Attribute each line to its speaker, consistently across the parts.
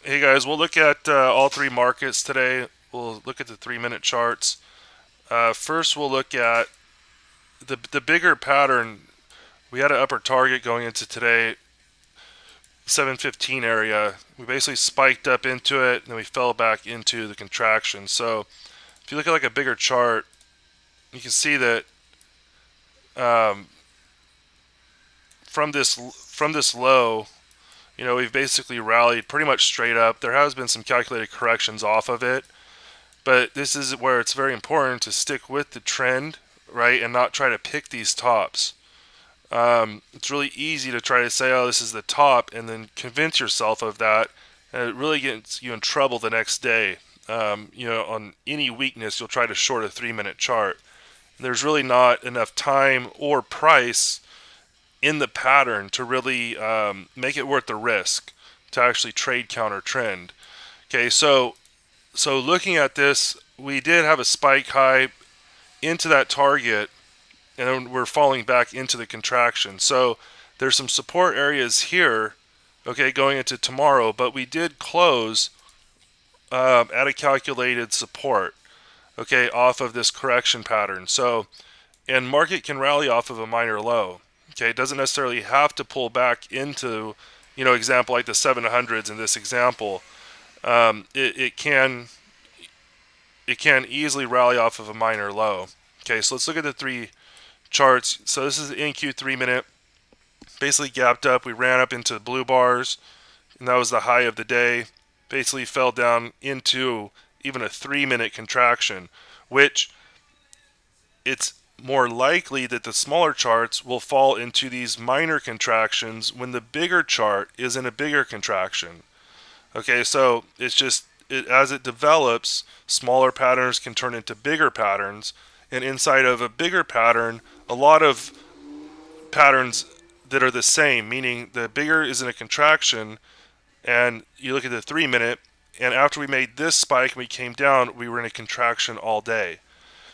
Speaker 1: Hey guys, we'll look at all three markets today. We'll look at the 3 minute charts. First, we'll look at the bigger pattern. We had an upper target going into today, 715 area. We basically spiked up into it, and then we fell back into the contraction. So, if you look at like a bigger chart, you can see that um, from this low, we've basically rallied pretty much straight up. There has been some calculated corrections off of it. But this is where it's very important to stick with the trend, right, and not try to pick these tops. It's really easy to try to say, oh, this is the top, and then convince yourself of that, and it really gets you in trouble the next day. On any weakness, you'll try to short a 3 minute chart. There's really not enough time or price in the pattern to really make it worth the risk to actually trade counter trend. Okay, so looking at this, we did have a spike high into that target, and then we're falling back into the contraction. So there's some support areas here, okay, going into tomorrow, but we did close at a calculated support, okay, off of this correction pattern. So, and market can rally off of a minor low. Okay, it doesn't necessarily have to pull back into, example like the 700s in this example. It can easily rally off of a minor low. Okay, so let's look at the three charts. So this is the NQ 3 minute. Basically gapped up. We ran up into the blue bars, and that was the high of the day. Basically fell down into even a 3 minute contraction, which it's more likely that the smaller charts will fall into these minor contractions when the bigger chart is in a bigger contraction. Okay, so it's just as it develops, smaller patterns can turn into bigger patterns, and inside of a bigger pattern, a lot of patterns that are the same, meaning the bigger is in a contraction, and you look at the 3 minute, and after we made this spike and we came down, we were in a contraction all day.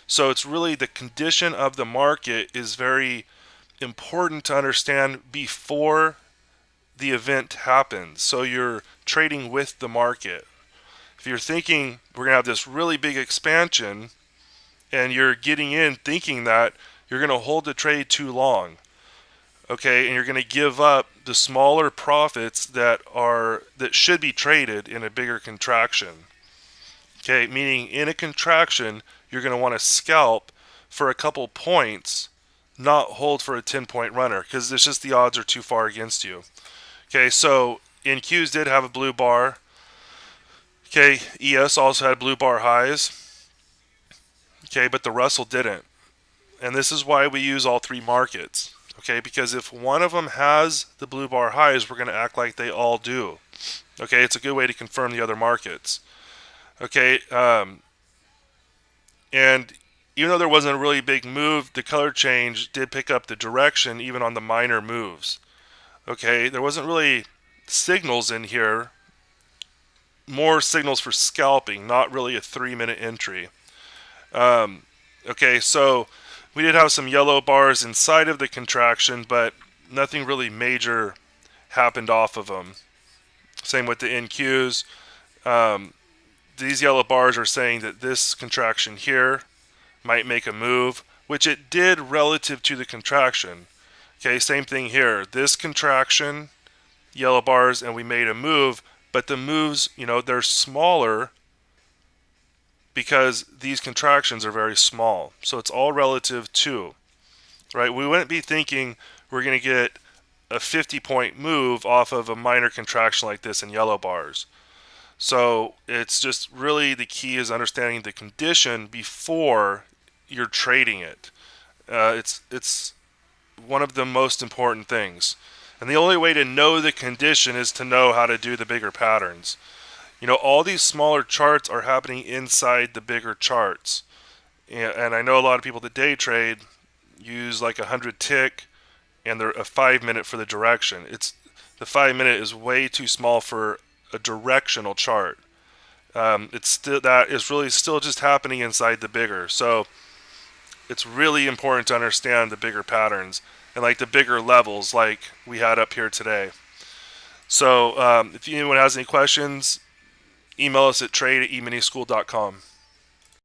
Speaker 1: So it's really the condition of the market is very important to understand before the event happens. So you're trading with the market. If you're thinking we're going to have this really big expansion and you're getting in thinking that you're going to hold the trade too long, okay, and you're going to give up the smaller profits that should be traded in a bigger contraction. Okay, meaning in a contraction, you're going to want to scalp for a couple points, not hold for a 10-point runner because it's just the odds are too far against you. Okay, so NQs did have a blue bar. Okay, ES also had blue bar highs. Okay, but the Russell didn't. And this is why we use all three markets. Okay, because if one of them has the blue bar highs, we're going to act like they all do. Okay, it's a good way to confirm the other markets. Okay, and even though there wasn't a really big move, the color change did pick up the direction even on the minor moves. Okay, there wasn't really signals in here, more signals for scalping, not really a 3 minute entry. Okay, so we did have some yellow bars inside of the contraction, but nothing really major happened off of them. Same with the NQs. These yellow bars are saying that this contraction here might make a move, which it did relative to the contraction. Okay, same thing here. This contraction, yellow bars, and we made a move, but the moves, they're smaller because these contractions are very small. So it's all relative to, right? We wouldn't be thinking we're going to get a 50-point move off of a minor contraction like this in yellow bars. So it's just really the key is understanding the condition before you're trading it. It's one of the most important things. And the only way to know the condition is to know how to do the bigger patterns. All these smaller charts are happening inside the bigger charts. And I know a lot of people that day trade use like 100 tick and they're a 5 minute for the direction. The 5 minute is way too small for a directional chart. It's still that is really still just happening inside the bigger. So it's really important to understand the bigger patterns and like the bigger levels like we had up here today. So if anyone has any questions, email us at trade@eMiniSchool.com.